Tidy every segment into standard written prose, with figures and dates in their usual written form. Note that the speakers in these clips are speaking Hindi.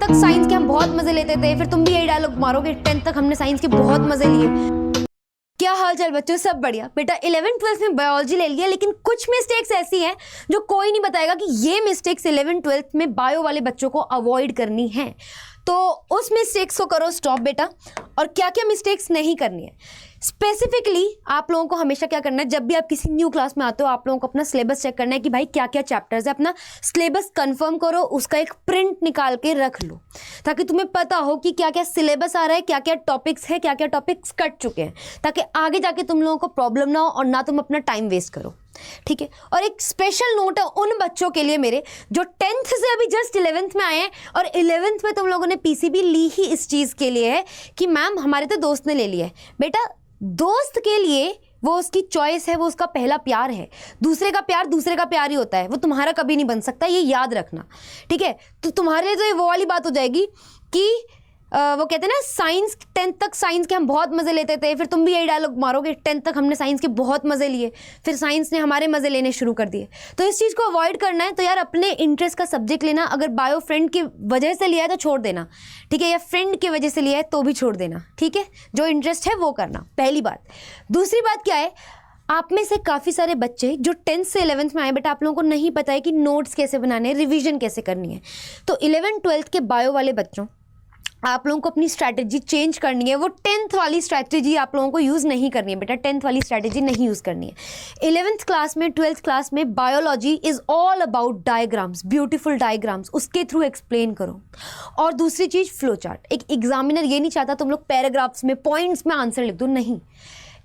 तक साइंस के हम बहुत मजे लेते थे, फिर तुम भी यही डायलॉग मारोगे 10th तक हमने साइंस के बहुत मजे लिए। क्या हाल चाल बच्चों, सब बढ़िया। बेटा 11th 12th में बायोलॉजी ले लिया, लेकिन कुछ मिस्टेक्स ऐसी हैं जो कोई नहीं बताएगा कि ये मिस्टेक्स 11th 12th में बायो वाले बच्चों को अवॉइड करनी है। तो उस मिस्टेक्स को करो स्टॉप बेटा, और क्या क्या मिस्टेक्स नहीं करनी है। स्पेसिफिकली आप लोगों को हमेशा क्या करना है, जब भी आप किसी न्यू क्लास में आते हो आप लोगों को अपना सिलेबस चेक करना है कि भाई क्या क्या चैप्टर्स है। अपना सिलेबस कंफर्म करो, उसका एक प्रिंट निकाल के रख लो ताकि तुम्हें पता हो कि क्या क्या सिलेबस आ रहा है, क्या क्या टॉपिक्स है, क्या क्या टॉपिक्स कट चुके हैं, ताकि आगे जाके तुम लोगों को प्रॉब्लम ना हो और ना तुम अपना टाइम वेस्ट करो। ठीक है। और एक स्पेशल नोट है उन बच्चों के लिए मेरे जो 10th से अभी जस्ट 11th में आए हैं, और 11th में तुम लोगों ने पीसीबी ली ही इस चीज़ के लिए है कि मैम हमारे तो दोस्त ने ले लिया है। बेटा दोस्त के लिए वो उसकी चॉइस है, वो उसका पहला प्यार है। दूसरे का प्यार ही होता है, वो तुम्हारा कभी नहीं बन सकता, ये याद रखना। ठीक है। तो तुम्हारे लिए तो ये वो वाली बात हो जाएगी कि वो कहते हैं ना साइंस 10th तक साइंस के हम बहुत मज़े लेते थे, फिर तुम भी यही डायलॉग मारोगे 10th तक हमने साइंस के बहुत मज़े लिए, फिर साइंस ने हमारे मज़े लेने शुरू कर दिए। तो इस चीज़ को अवॉइड करना है। तो यार अपने इंटरेस्ट का सब्जेक्ट लेना, अगर बायो फ्रेंड की वजह से लिया है तो छोड़ देना, ठीक है, या फ्रेंड की वजह से लिया है तो भी छोड़ देना। ठीक है, जो इंटरेस्ट है वो करना, पहली बात। दूसरी बात क्या है, आप में से काफ़ी सारे बच्चे जो 10th से 11th में आए, बेटा आप लोगों को नहीं पता है कि नोट्स कैसे बनाने हैं, रिवीजन कैसे करनी है। तो 11th 12th के बायो वाले बच्चों, आप लोगों को अपनी स्ट्रैटेजी चेंज करनी है। वो 10th वाली स्ट्रैटेजी आप लोगों को यूज़ नहीं करनी है बेटा, 10th वाली स्ट्रैटेजी नहीं यूज़ करनी है। 11th क्लास में 12th क्लास में biology is all about diagrams, beautiful diagrams, उसके थ्रू एक्सप्लेन करो। और दूसरी चीज़ फ्लो चार्ट। एक एग्जामिनर ये नहीं चाहता तुम लोग पैराग्राफ्स में पॉइंट्स में आंसर लिख दो, नहीं।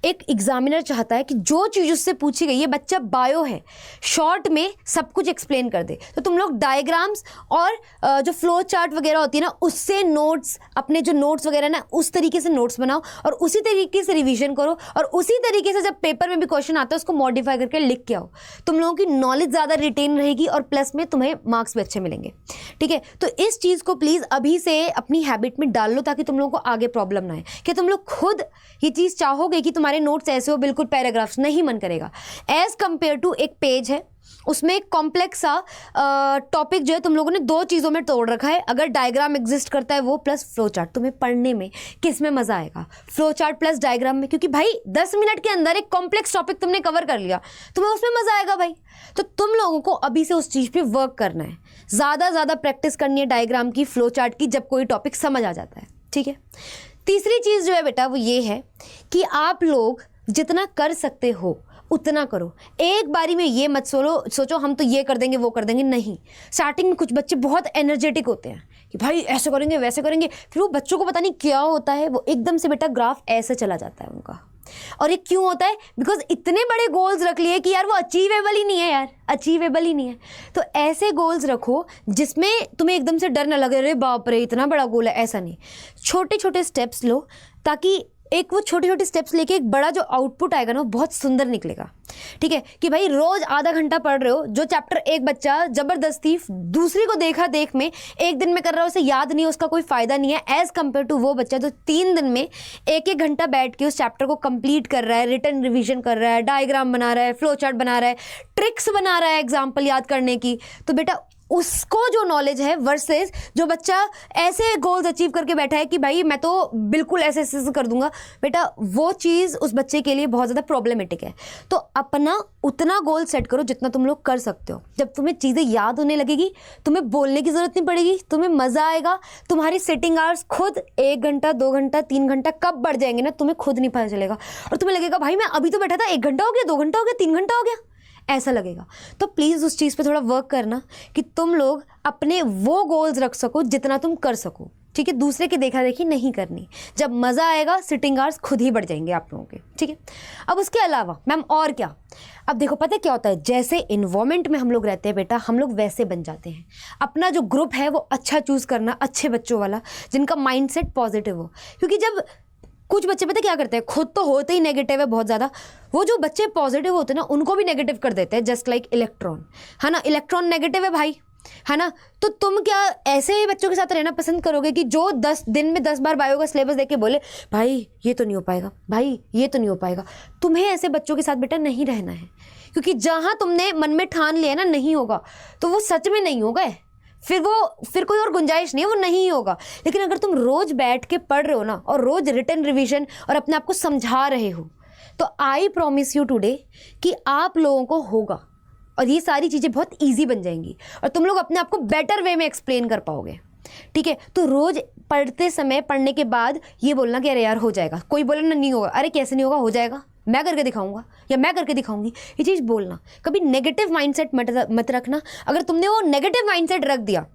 एक एग्जामिनर चाहता है कि जो चीज़ उससे पूछी गई है, बच्चा बायो है, शॉर्ट में सब कुछ एक्सप्लेन कर दे। तो तुम लोग डायग्राम्स और जो फ्लो चार्ट वगैरह होती है ना, उससे नोट्स, अपने जो नोट्स वगैरह ना, उस तरीके से नोट्स बनाओ और उसी तरीके से रिवीजन करो, और उसी तरीके से जब पेपर में भी क्वेश्चन आता है उसको मॉडिफाई करके लिख के आओ। तुम लोगों की नॉलेज ज़्यादा रिटेन रहेगी और प्लस में तुम्हें मार्क्स भी अच्छे मिलेंगे। ठीक है। तो इस चीज़ को प्लीज़ अभी से अपनी हैबिट में डाल लो ताकि तुम लोगों को आगे प्रॉब्लम ना आए। कि तुम लोग खुद ये चीज़ चाहोगे कि तुम्हारे नोट्स ऐसे हो, बिल्कुल पैराग्राफ्स, नहीं मन करेगा। एज कंपेयर टू एक पेज है, उसमें एक कॉम्प्लेक्स सा टॉपिक जो है तुम लोगों ने दो चीज़ों में तोड़ रखा है। अगर डायग्राम एग्जिस्ट करता है वो प्लस फ्लो चार्ट, तुम्हें पढ़ने में किस में मज़ा आएगा, फ्लो चार्ट प्लस डायग्राम में? क्योंकि भाई 10 मिनट के अंदर एक कॉम्प्लेक्स टॉपिक तुमने कवर कर लिया, तुम्हें उसमें मज़ा आएगा भाई। तो तुम लोगों को अभी से उस चीज़ पे वर्क करना है, ज़्यादा प्रैक्टिस करनी है डायग्राम की, फ्लो चार्ट की, जब कोई टॉपिक समझ आ जाता है। ठीक है। तीसरी चीज़ जो है बेटा वो ये है कि आप लोग जितना कर सकते हो उतना करो। एक बारी में ये मत सोचो हम तो ये कर देंगे वो कर देंगे, नहीं। स्टार्टिंग में कुछ बच्चे बहुत एनर्जेटिक होते हैं कि भाई ऐसे करेंगे वैसे करेंगे, फिर वो बच्चों को पता नहीं क्या होता है, वो एकदम से बेटा ग्राफ ऐसे चला जाता है उनका। और ये क्यों होता है? बिकॉज इतने बड़े गोल्स रख लिए कि यार वो अचीवेबल ही नहीं है, यार अचीवेबल ही नहीं है। तो ऐसे गोल्स रखो जिसमें तुम्हें एकदम से डर ना लगे, अरे बाप रे इतना बड़ा गोल है, ऐसा नहीं। छोटे छोटे स्टेप्स लो ताकि एक वो छोटे छोटे स्टेप्स लेके एक बड़ा जो आउटपुट आएगा ना वो बहुत सुंदर निकलेगा। ठीक है। कि भाई रोज आधा घंटा पढ़ रहे हो, जो चैप्टर एक बच्चा जबरदस्ती दूसरी को देखा देख में एक दिन में कर रहा है, उसे याद नहीं है, उसका कोई फायदा नहीं है, एज कंपेयर टू वो बच्चा जो 3 दिन में 1-1 घंटा बैठ के उस चैप्टर को कंप्लीट कर रहा है, रिटन रिविजन कर रहा है, डायग्राम बना रहा है, फ्लो चार्ट बना रहा है, ट्रिक्स बना रहा है एग्जाम्पल याद करने की। तो बेटा उसको जो नॉलेज है वर्सेस जो बच्चा ऐसे गोल्स अचीव करके बैठा है कि भाई मैं तो बिल्कुल ऐसे कर दूंगा, बेटा वो चीज़ उस बच्चे के लिए बहुत ज़्यादा प्रॉब्लमेटिक है। तो अपना उतना गोल सेट करो जितना तुम लोग कर सकते हो। जब तुम्हें चीज़ें याद होने लगेगी, तुम्हें बोलने की ज़रूरत नहीं पड़ेगी, तुम्हें मज़ा आएगा, तुम्हारी सिटिंग आवर्स खुद 1 घंटा 2 घंटा 3 घंटा कब बढ़ जाएंगे ना तुम्हें खुद नहीं पता चलेगा, और तुम्हें लगेगा भाई मैं अभी तो बैठा था 1 घंटा हो गया, 2 घंटा हो गया, 3 घंटा हो गया, ऐसा लगेगा। तो प्लीज़ उस चीज़ पे थोड़ा वर्क करना कि तुम लोग अपने वो गोल्स रख सको जितना तुम कर सको। ठीक है। दूसरे की देखा देखी नहीं करनी। जब मज़ा आएगा सिटिंग आवर्स खुद ही बढ़ जाएंगे आप लोगों के। ठीक है। अब उसके अलावा मैम और क्या, अब देखो पता है क्या होता है, जैसे इन्वायरमेंट में हम लोग रहते हैं बेटा हम लोग वैसे बन जाते हैं। अपना जो ग्रुप है वो अच्छा चूज़ करना, अच्छे बच्चों वाला जिनका माइंडसेट पॉजिटिव हो। क्योंकि जब कुछ बच्चे पता क्या करते हैं, खुद तो होते ही नेगेटिव है बहुत ज़्यादा, वो जो बच्चे पॉजिटिव होते हैं ना उनको भी नेगेटिव कर देते हैं, जस्ट लाइक इलेक्ट्रॉन, है ना। इलेक्ट्रॉन नेगेटिव है भाई, है ना। तो तुम क्या ऐसे ही बच्चों के साथ रहना पसंद करोगे कि जो 10 दिन में 10 बार बायो का सिलेबस देख के बोले भाई ये तो नहीं हो पाएगा, भाई ये तो नहीं हो पाएगा? तुम्हें ऐसे बच्चों के साथ बेटा नहीं रहना है, क्योंकि जहाँ तुमने मन में ठान लिया ना नहीं होगा तो वो सच में नहीं होगा। फिर कोई और गुंजाइश नहीं है, वो नहीं होगा। लेकिन अगर तुम रोज बैठ के पढ़ रहे हो ना, और रोज रिटन रिवीजन और अपने आप को समझा रहे हो, तो आई प्रॉमिस यू टुडे कि आप लोगों को होगा, और ये सारी चीज़ें बहुत ईजी बन जाएंगी और तुम लोग अपने आप को बेटर वे में एक्सप्लेन कर पाओगे। ठीक है, तो रोज पढ़ते समय, पढ़ने के बाद ये बोलना कि अरे यार हो जाएगा। कोई बोले ना नहीं होगा, अरे कैसे नहीं होगा, हो जाएगा, मैं करके दिखाऊंगा या मैं करके दिखाऊंगी, ये चीज़ बोलना। कभी नेगेटिव माइंडसेट मत रखना। अगर तुमने वो नेगेटिव माइंडसेट रख दिया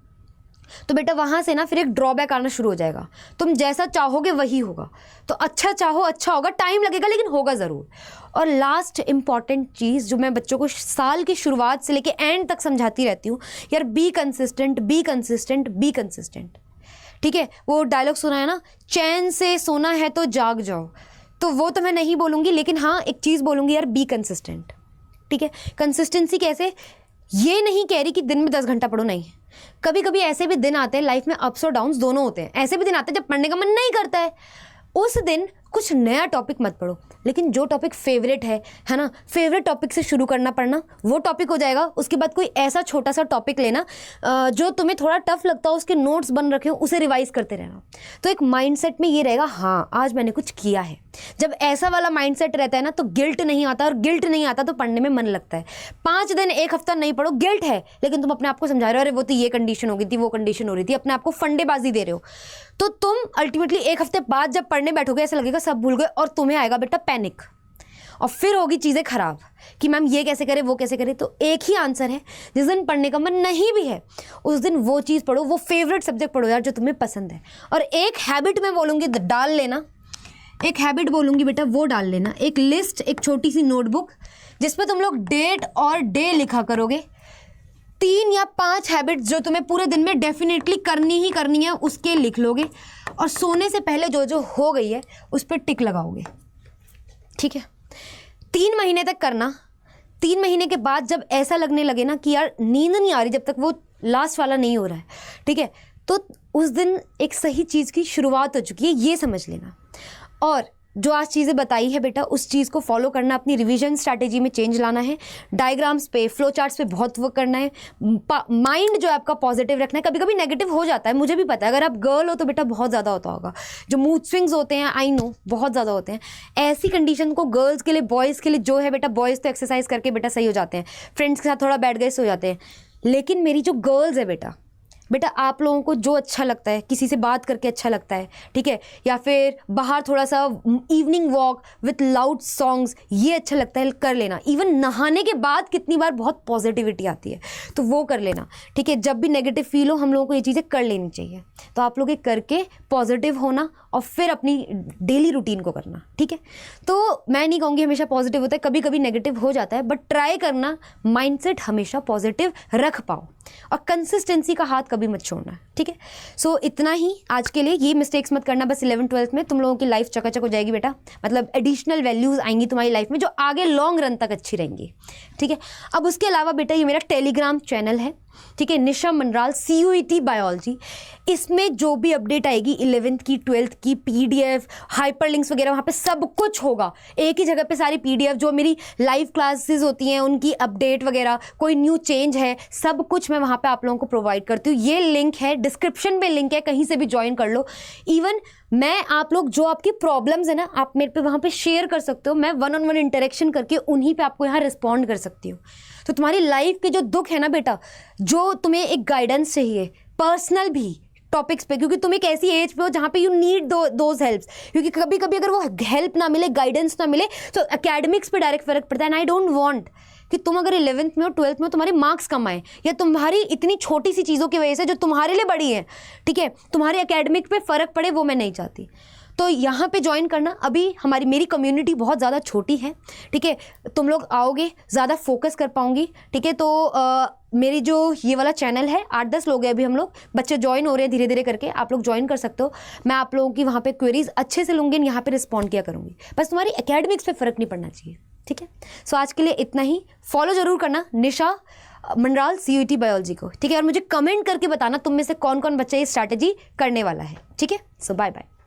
तो बेटा वहाँ से ना फिर एक ड्रॉबैक आना शुरू हो जाएगा। तुम जैसा चाहोगे वही होगा। तो अच्छा चाहो, अच्छा होगा, टाइम लगेगा लेकिन होगा ज़रूर। और लास्ट इंपॉर्टेंट चीज़ जो मैं बच्चों को साल की शुरुआत से लेके एंड तक समझाती रहती हूँ, यार be consistent, be consistent, be consistent. ठीक है, वो डायलॉग सुना है ना, चैन से सोना है तो जाग जाओ, तो वो तो मैं नहीं बोलूँगी, लेकिन हाँ एक चीज़ बोलूँगी, यार बी कंसिस्टेंट। ठीक है, कंसिस्टेंसी कैसे, ये नहीं कह रही कि दिन में 10 घंटा पढ़ो, नहीं। कभी कभी ऐसे भी दिन आते हैं लाइफ में, अप्स और डाउन्स दोनों होते हैं। ऐसे भी दिन आते हैं जब पढ़ने का मन नहीं करता है, उस दिन कुछ नया टॉपिक मत पढ़ो, लेकिन जो टॉपिक फेवरेट है ना, फेवरेट टॉपिक से शुरू करना पढ़ना, वो टॉपिक हो जाएगा। उसके बाद कोई ऐसा छोटा सा टॉपिक लेना जो तुम्हें थोड़ा टफ लगता हो, उसके नोट्स बन रखे हो, उसे रिवाइज करते रहना। तो एक माइंडसेट में ये रहेगा, हाँ आज मैंने कुछ किया है। जब ऐसा वाला माइंडसेट रहता है ना, तो गिल्ट नहीं आता, और गिल्ट नहीं आता तो पढ़ने में मन लगता है। 5 दिन 1 हफ्ता नहीं पढ़ो, गिल्ट है, लेकिन तुम अपने आप को समझा रहे हो, अरे वो तो ये कंडीशन हो गई थी, वो कंडीशन हो रही थी, अपने आप को फंडेबाजी दे रहे हो, तो तुम अल्टीमेटली 1 हफ्ते बाद जब पढ़ने बैठोगे ऐसा लगेगा सब भूल गए, और तुम्हें आएगा बेटा पैनिक, और फिर होगी चीज़ें खराब कि मैम ये कैसे करें, वो कैसे करें। तो एक ही आंसर है, जिस दिन पढ़ने का मन नहीं भी है उस दिन वो चीज़ पढ़ो, वो फेवरेट सब्जेक्ट पढ़ो यार जो तुम्हें पसंद है। और एक हैबिट मैं बोलूँगी डाल लेना, एक हैबिट बोलूँगी बेटा वो डाल लेना, एक लिस्ट, एक छोटी सी नोटबुक जिसमें तुम लोग डेट और डे लिखा करोगे। 3 या 5 हैबिट्स जो तुम्हें पूरे दिन में डेफिनेटली करनी ही करनी है, उसके लिख लोगे, और सोने से पहले जो जो हो गई है उस पर टिक लगाओगे। ठीक है, 3 महीने तक करना। 3 महीने के बाद जब ऐसा लगने लगे ना कि यार नींद नहीं आ रही, जब तक वो लास्ट वाला नहीं हो रहा है, ठीक है, तो उस दिन एक सही चीज़ की शुरुआत हो चुकी है, ये समझ लेना। और जो आज चीज़ें बताई है बेटा, उस चीज़ को फॉलो करना, अपनी रिवीजन स्ट्रैटेजी में चेंज लाना है, डायग्राम्स पे, फ्लो चार्ट्स पे बहुत वर्क करना है, माइंड जो है आपका पॉजिटिव रखना है। कभी कभी नेगेटिव हो जाता है, मुझे भी पता है, अगर आप गर्ल हो तो बेटा बहुत ज़्यादा होता होगा, जो मूड स्विंग्स होते हैं, आई नो बहुत ज़्यादा होते हैं। ऐसी कंडीशन को गर्ल्स के लिए, बॉयज़ के लिए जो है बेटा, बॉयज़ तो एक्सरसाइज करके बेटा सही हो जाते हैं, फ्रेंड्स के साथ थोड़ा बैठ गए सो जाते हैं, लेकिन मेरी जो गर्ल्स है बेटा आप लोगों को जो अच्छा लगता है, किसी से बात करके अच्छा लगता है, ठीक है, या फिर बाहर थोड़ा सा evening walk with loud songs, ये अच्छा लगता है, कर लेना। इवन नहाने के बाद कितनी बार बहुत पॉजिटिविटी आती है, तो वो कर लेना। ठीक है, जब भी नेगेटिव फील हो हम लोगों को ये चीज़ें कर लेनी चाहिए। तो आप लोग ये करके पॉजिटिव होना और फिर अपनी डेली रूटीन को करना। ठीक है, तो मैं नहीं कहूँगी हमेशा पॉजिटिव होता है, कभी कभी नेगेटिव हो जाता है, बट ट्राई करना माइंडसेट हमेशा पॉजिटिव रख पाओ, और कंसिस्टेंसी का हाथ कभी मत छोड़ना। ठीक है, सो इतना ही आज के लिए। ये मिस्टेक्स मत करना बस 11th-12th में, तुम लोगों की लाइफ चकाचक हो जाएगी बेटा, मतलब एडिशनल वैल्यूज़ आएंगी तुम्हारी लाइफ में जो आगे लॉन्ग रन तक अच्छी रहेंगी। ठीक है, अब उसके अलावा बेटा ये मेरा टेलीग्राम चैनल है, ठीक है, निशा मनराल CUET बायोलॉजी। इसमें जो भी अपडेट आएगी 11th की, 12th की, PDF, हाइपरलिंक्स वगैरह, वहाँ पे सब कुछ होगा एक ही जगह पे। सारी PDF जो मेरी लाइव क्लासेस होती हैं उनकी अपडेट वगैरह, कोई न्यू चेंज है, सब कुछ मैं वहाँ पे आप लोगों को प्रोवाइड करती हूँ। ये लिंक है डिस्क्रिप्शन में, लिंक है, कहीं से भी ज्वाइन कर लो। इवन मैं आप लोग जो आपकी प्रॉब्लम्स है ना, आप मेरे पे वहाँ पे शेयर कर सकते हो, मैं 1-on-1 इंटरेक्शन करके उन्हीं पे आपको यहाँ रिस्पॉन्ड कर सकती हूँ। तो तुम्हारी लाइफ के जो दुख है ना बेटा, जो तुम्हें एक गाइडेंस चाहिए पर्सनल भी टॉपिक्स पे, क्योंकि तुम एक ऐसी एज पे हो जहाँ पे यू नीड दोज हेल्प्स, क्योंकि कभी कभी अगर वो हेल्प ना मिले, गाइडेंस ना मिले, तो एकेडमिक्स पे डायरेक्ट फर्क पड़ता है। एंड आई डोंट वांट कि तुम अगर 11th में और 12th में तुम्हारे मार्क्स कम आए, या तुम्हारी इतनी छोटी सी चीज़ों की वजह से जो तुम्हारे लिए बड़ी है, ठीक है, तुम्हारे एकेडमिक पे फ़र्क पड़े, वो मैं नहीं चाहती। तो यहाँ पे ज्वाइन करना। अभी मेरी कम्युनिटी बहुत ज़्यादा छोटी है, ठीक है, तुम लोग आओगे ज़्यादा फोकस कर पाऊंगी। ठीक है, तो मेरी जो ये वाला चैनल है, 8-10 लोग हैं अभी, हम लोग बच्चे ज्वाइन हो रहे हैं धीरे धीरे करके, आप लोग ज्वाइन कर सकते हो। मैं आप लोगों की वहाँ पे क्वेरीज अच्छे से लूँगी, यहाँ पे रिस्पॉन्ड किया करूँगी, बस तुम्हारी एकेडमिक्स पे फ़र्क नहीं पड़ना चाहिए। ठीक है, सो आज के लिए इतना ही। फॉलो ज़रूर करना निशा मनराल CUET बायोलॉजी को, ठीक है, और मुझे कमेंट करके बताना तुम में से कौन कौन बच्चा ये स्ट्रैटेजी करने वाला है। ठीक है, सो बाय बाय।